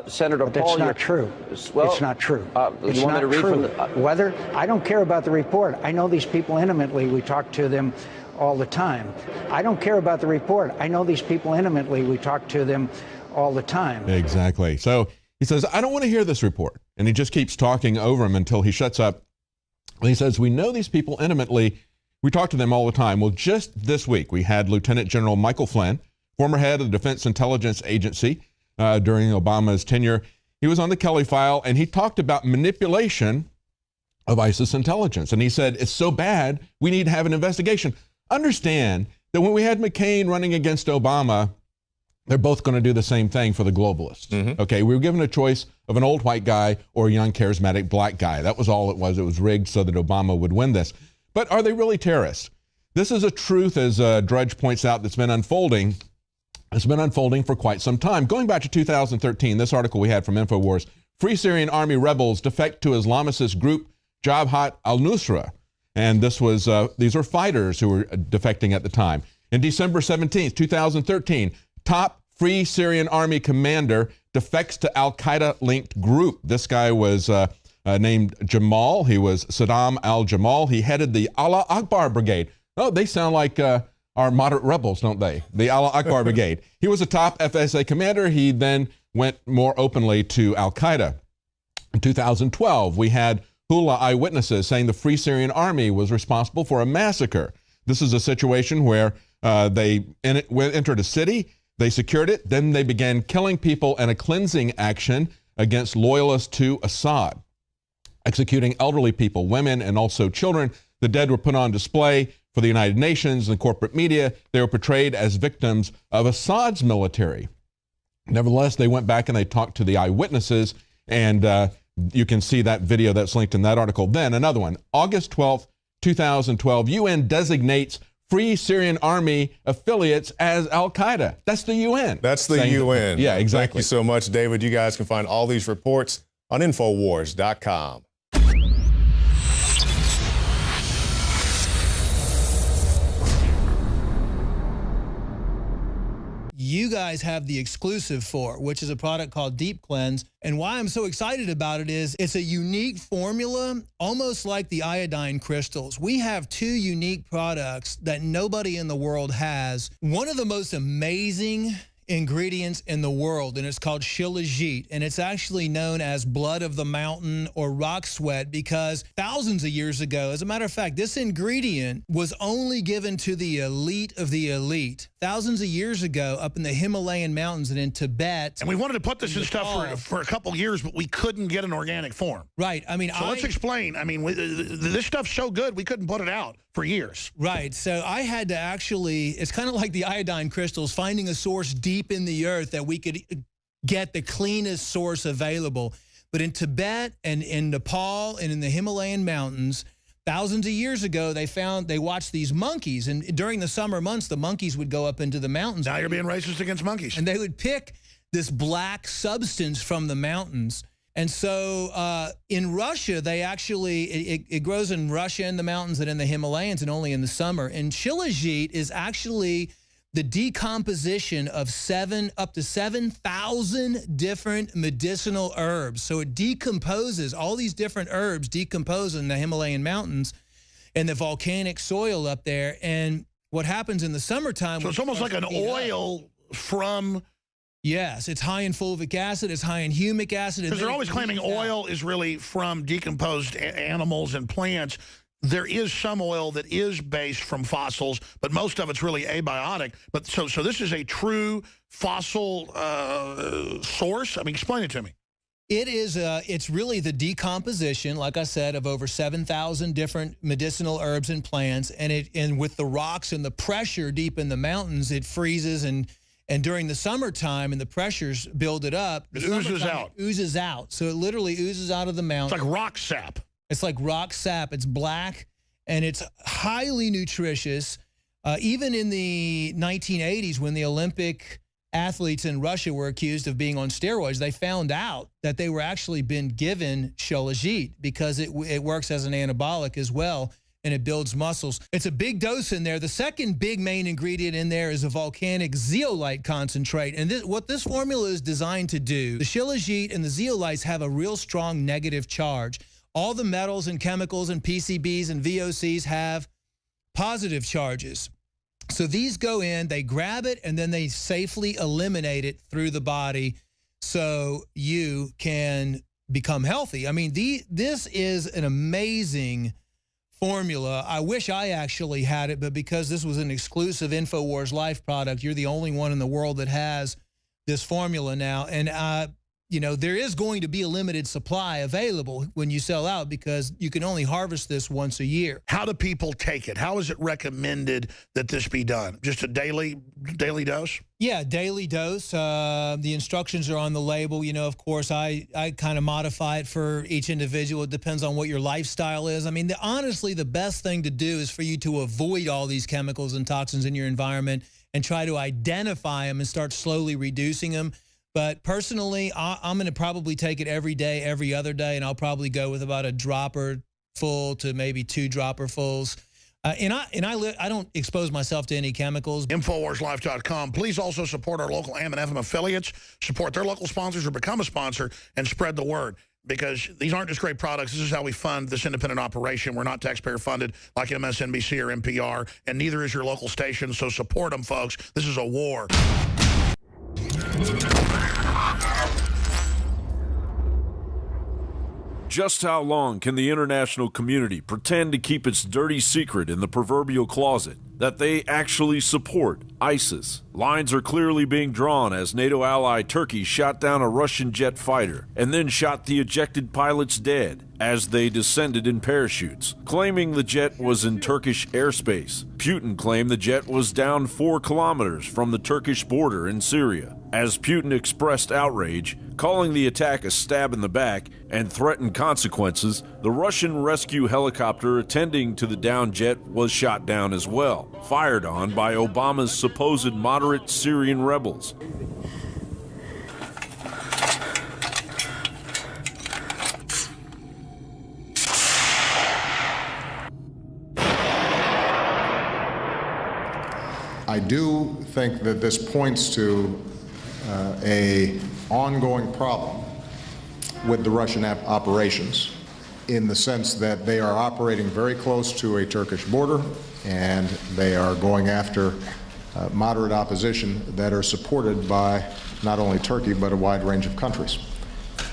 Senator But Paul, that's not true. Well, it's not true. It's you want me not to read true. from the, Whether I don't care about the report. I know these people intimately. We talk to them all the time. I don't care about the report. I know these people intimately. We talk to them all the time. Exactly. So he says, I don't want to hear this report. And he just keeps talking over him until he shuts up. And he says, we know these people intimately. We talk to them all the time. Well, just this week, we had Lieutenant General Michael Flynn, former head of the Defense Intelligence Agency during Obama's tenure. He was on the Kelly file, and he talked about manipulation of ISIS intelligence. And he said, it's so bad, we need to have an investigation. Understand that when we had McCain running against Obama, they're both going to do the same thing for the globalists. Mm-hmm. Okay, we were given a choice of an old white guy or a young charismatic black guy. That was all it was. It was rigged so that Obama would win this. But are they really terrorists? This is a truth, as Drudge points out, that's been unfolding. It's been unfolding for quite some time. Going back to 2013, this article we had from INFOWARS, Free Syrian Army rebels defect to Islamicist group Jabhat al-Nusra. And this was, these were fighters who were defecting at the time. In December 17th, 2013, top Free Syrian Army commander defects to al-Qaeda-linked group. This guy was named Jamal. He was Saddam al-Jamal. He headed the Allah Akbar Brigade. Oh, they sound like our moderate rebels, don't they? The Allah Akbar Brigade. He was a top FSA commander. He then went more openly to al-Qaeda. In 2012, we had Hula eyewitnesses saying the Free Syrian Army was responsible for a massacre. This is a situation where they entered a city, they secured it, then they began killing people in a cleansing action against loyalists to Assad, executing elderly people, women, and also children. The dead were put on display for the United Nations and corporate media. They were portrayed as victims of Assad's military. Nevertheless, they went back and they talked to the eyewitnesses, and you can see that video that's linked in that article. Then another one, August 12th, 2012, UN designates Free Syrian Army affiliates as al-Qaeda. That's the UN. That's the UN. Yeah, exactly. Thank you so much, David. You guys can find all these reports on INFOWARS.com. You guys have the exclusive for, which is a product called Deep Cleanse. And why I'm so excited about it is it's a unique formula, almost like the iodine crystals. We have two unique products that nobody in the world has. One of the most amazing ingredients in the world, and it's called shilajit, and it's actually known as blood of the mountain or rock sweat because thousands of years ago, as a matter of fact, this ingredient was only given to the elite of the elite. Thousands of years ago, up in the Himalayan mountains and in Tibet. And we wanted to put this in stuff for a couple years, but we couldn't get an organic form. Right. I mean, so let's explain. I mean, this stuff's so good, we couldn't put it out for years. Right. So I had to actually, it's kind of like the iodine crystals, finding a source deep in the earth that we could get the cleanest source available. But in Tibet and in Nepal and in the Himalayan mountains, thousands of years ago, they watched these monkeys. And during the summer months, the monkeys would go up into the mountains. Now you're being racist against monkeys. And they would pick this black substance from the mountains. And so in Russia, they actually, it grows in Russia in the mountains and in the Himalayas and only in the summer. And shilajit is actually the decomposition of up to 7,000 different medicinal herbs. So it decomposes, all these different herbs decompose in the Himalayan mountains and the volcanic soil up there. And what happens in the summertime... So it's almost like an oil from... Yes, it's high in fulvic acid, it's high in humic acid. Because they're always claiming oil is really from decomposed animals and plants. There is some oil that is based from fossils, but most of it's really abiotic. But so this is a true fossil source? I mean, explain it to me. It is, it's really the decomposition, like I said, of over 7,000 different medicinal herbs and plants. And with the rocks and the pressure deep in the mountains, it freezes and during the summertime and the pressures build it up, it oozes out. It oozes out. So it literally oozes out of the mountain. It's like rock sap. It's like rock sap. It's black and it's highly nutritious. Even in the 1980s, when the Olympic athletes in Russia were accused of being on steroids, they found out that they were actually been given shilajit because it works as an anabolic as well. and it builds muscles. It's a big dose in there. The second big main ingredient in there is a volcanic zeolite concentrate. And what this formula is designed to do, the shilajit and the zeolites have a real strong negative charge. All the metals and chemicals and PCBs and VOCs have positive charges. So these go in, they grab it, and then they safely eliminate it through the body so you can become healthy. I mean, this is an amazing formula. I wish I actually had it, but because this was an exclusive InfoWars Life product, you're the only one in the world that has this formula now. And you know, there is going to be a limited supply available when you sell out because you can only harvest this once a year. How do people take it? How is it recommended that this be done? Just a daily dose? Yeah, daily dose. The instructions are on the label. You know, of course, I kind of modify it for each individual. It depends on what your lifestyle is. I mean, honestly, the best thing to do is for you to avoid all these chemicals and toxins in your environment and try to identify them and start slowly reducing them. But personally, I'm going to probably take it every day, every other day, and I'll probably go with about a dropper full to maybe 2 dropper fulls. And I don't expose myself to any chemicals. InfoWarsLife.com. Please also support our local AM and FM affiliates, support their local sponsors or become a sponsor, and spread the word. Because these aren't just great products. This is how we fund this independent operation. We're not taxpayer funded like MSNBC or NPR, and neither is your local station. So support them, folks. This is a war. Just how long can the international community pretend to keep its dirty secret in the proverbial closet that they actually support ISIS? Lines are clearly being drawn as NATO ally Turkey shot down a Russian jet fighter and then shot the ejected pilots dead as they descended in parachutes, claiming the jet was in Turkish airspace. Putin claimed the jet was down 4 kilometers from the Turkish border in Syria, as Putin expressed outrage, calling the attack a stab in the back and threatened consequences. The Russian rescue helicopter attending to the downed jet was shot down as well, fired on by Obama's supposed moderate Syrian rebels. I do think that this points to an ongoing problem with the Russian operations, in the sense that they are operating very close to a Turkish border, and they are going after moderate opposition that are supported by not only Turkey, but a wide range of countries.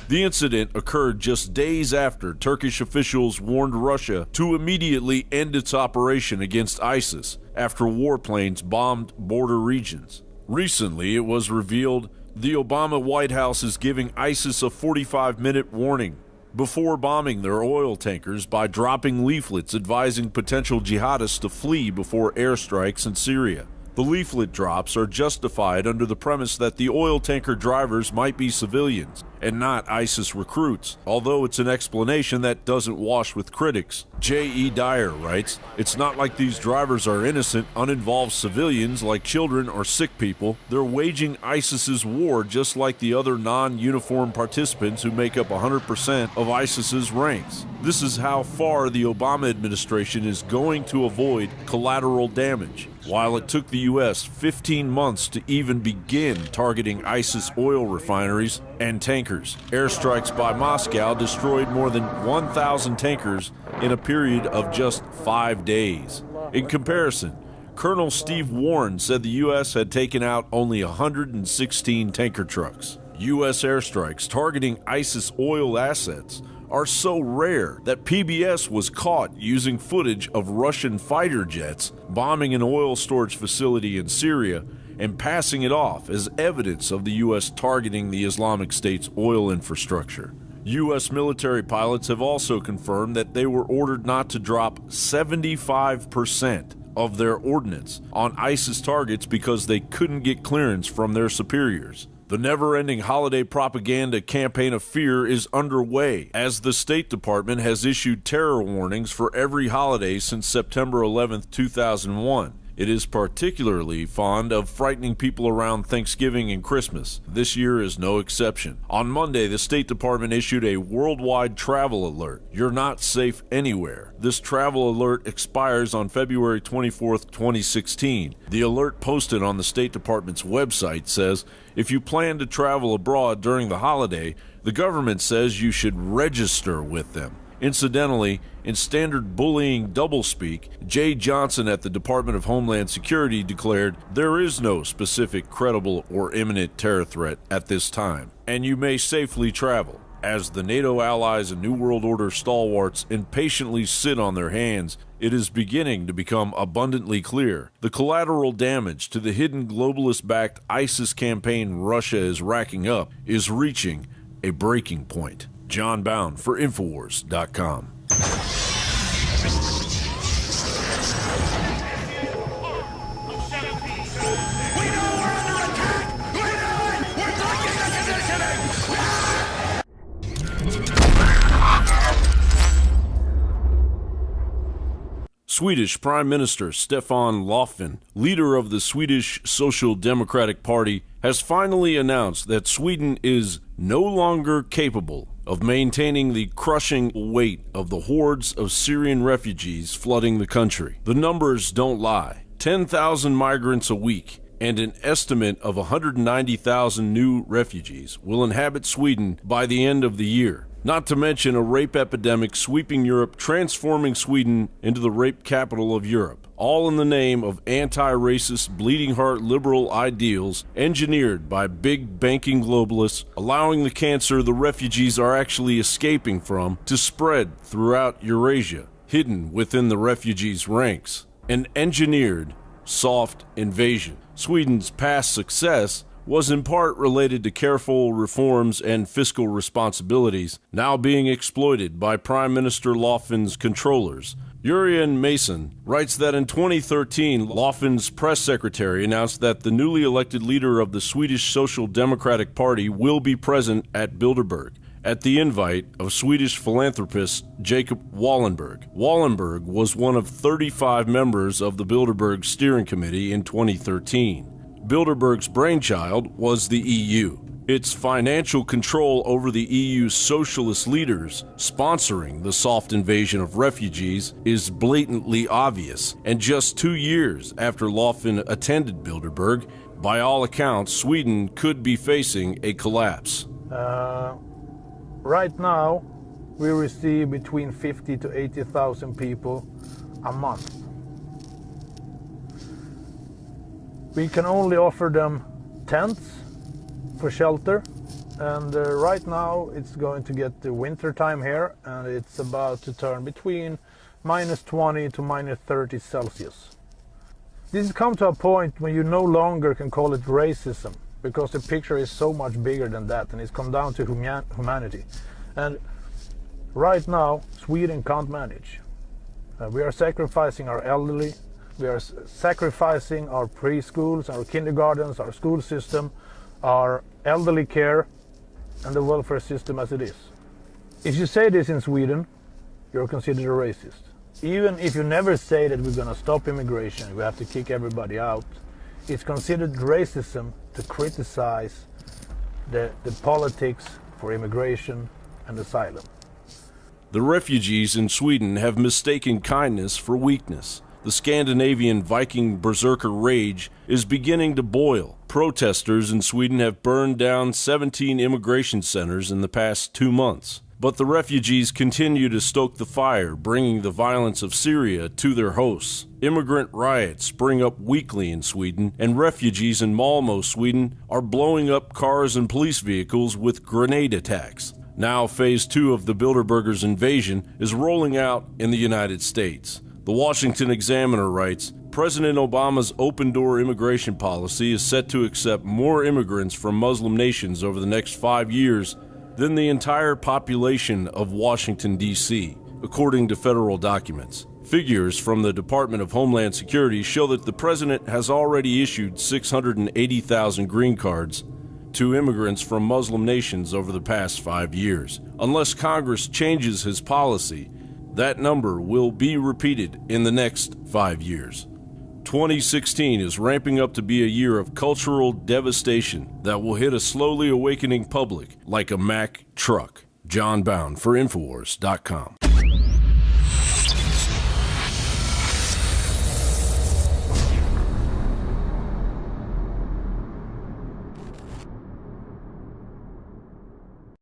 The incident occurred just days after Turkish officials warned Russia to immediately end its operation against ISIS after warplanes bombed border regions. Recently, it was revealed the Obama White House is giving ISIS a 45-minute warning before bombing their oil tankers by dropping leaflets advising potential jihadists to flee before airstrikes in Syria. The leaflet drops are justified under the premise that the oil tanker drivers might be civilians and not ISIS recruits, although it's an explanation that doesn't wash with critics. J.E. Dyer writes, "It's not like these drivers are innocent, uninvolved civilians like children or sick people. They're waging ISIS's war just like the other non-uniformed participants who make up 100% of ISIS's ranks. This is how far the Obama administration is going to avoid collateral damage." While it took the U.S. 15 months to even begin targeting ISIS oil refineries and tankers, airstrikes by Moscow destroyed more than 1,000 tankers in a period of just 5 days. In comparison, Colonel Steve Warren said the U.S. had taken out only 116 tanker trucks. U.S. airstrikes targeting ISIS oil assets are so rare that PBS was caught using footage of Russian fighter jets bombing an oil storage facility in Syria and passing it off as evidence of the U.S. targeting the Islamic State's oil infrastructure. U.S. military pilots have also confirmed that they were ordered not to drop 75% of their ordnance on ISIS targets because they couldn't get clearance from their superiors. The never-ending holiday propaganda campaign of fear is underway, as the State Department has issued terror warnings for every holiday since September 11, 2001, It is particularly fond of frightening people around Thanksgiving and Christmas. This year is no exception. On Monday, the State Department issued a worldwide travel alert. You're not safe anywhere. This travel alert expires on February 24th, 2016. The alert posted on the State Department's website says, if you plan to travel abroad during the holiday, the government says you should register with them. Incidentally, in standard bullying doublespeak, Jay Johnson at the Department of Homeland Security declared there is no specific credible or imminent terror threat at this time, and you may safely travel. As the NATO allies and New World Order stalwarts impatiently sit on their hands, it is beginning to become abundantly clear the collateral damage to the hidden globalist-backed ISIS campaign Russia is racking up is reaching a breaking point. John Bound for INFOWARS.com. Swedish Prime Minister Stefan Löfven, leader of the Swedish Social Democratic Party, has finally announced that Sweden is no longer capable of maintaining the crushing weight of the hordes of Syrian refugees flooding the country. The numbers don't lie. 10,000 migrants a week and an estimate of 190,000 new refugees will inhabit Sweden by the end of the year. Not to mention a rape epidemic sweeping Europe, transforming Sweden into the rape capital of Europe, all in the name of anti-racist, bleeding-heart liberal ideals engineered by big banking globalists, allowing the cancer the refugees are actually escaping from to spread throughout Eurasia, hidden within the refugees' ranks. An engineered, soft invasion. Sweden's past success was in part related to careful reforms and fiscal responsibilities now being exploited by Prime Minister Löfven's controllers. Jörgen Mason writes that in 2013, Löfven's press secretary announced that the newly elected leader of the Swedish Social Democratic Party will be present at Bilderberg, at the invite of Swedish philanthropist Jacob Wallenberg. Wallenberg was one of 35 members of the Bilderberg Steering Committee in 2013. Bilderberg's brainchild was the EU. Its financial control over the EU's socialist leaders sponsoring the soft invasion of refugees is blatantly obvious, and just 2 years after Löfven attended Bilderberg, by all accounts, Sweden could be facing a collapse. Right now, we receive between 50 to 80,000 people a month. We can only offer them tents for shelter, and right now it's going to get the winter time here, and it's about to turn between -20 to -30 Celsius. This has come to a point when you no longer can call it racism, because the picture is so much bigger than that, and it's come down to humanity. And right now, Sweden can't manage. We are sacrificing our elderly. We are sacrificing our preschools, our kindergartens, our school system, our elderly care, and the welfare system as it is. If you say this in Sweden, you're considered a racist. Even if you never say that we're going to stop immigration, we have to kick everybody out, it's considered racism to criticize the politics for immigration and asylum. The refugees in Sweden have mistaken kindness for weakness. The Scandinavian Viking berserker rage is beginning to boil. Protesters in Sweden have burned down 17 immigration centers in the past 2 months. But the refugees continue to stoke the fire, bringing the violence of Syria to their hosts. Immigrant riots spring up weekly in Sweden, and refugees in Malmö, Sweden, are blowing up cars and police vehicles with grenade attacks. Now, Phase 2 of the Bilderbergers' invasion is rolling out in the United States. The Washington Examiner writes, President Obama's open-door immigration policy is set to accept more immigrants from Muslim nations over the next 5 years than the entire population of Washington, D.C., according to federal documents. Figures from the Department of Homeland Security show that the president has already issued 680,000 green cards to immigrants from Muslim nations over the past 5 years. Unless Congress changes his policy, that number will be repeated in the next 5 years. 2016 is ramping up to be a year of cultural devastation that will hit a slowly awakening public like a Mack truck. John Bound for INFOWARS.com.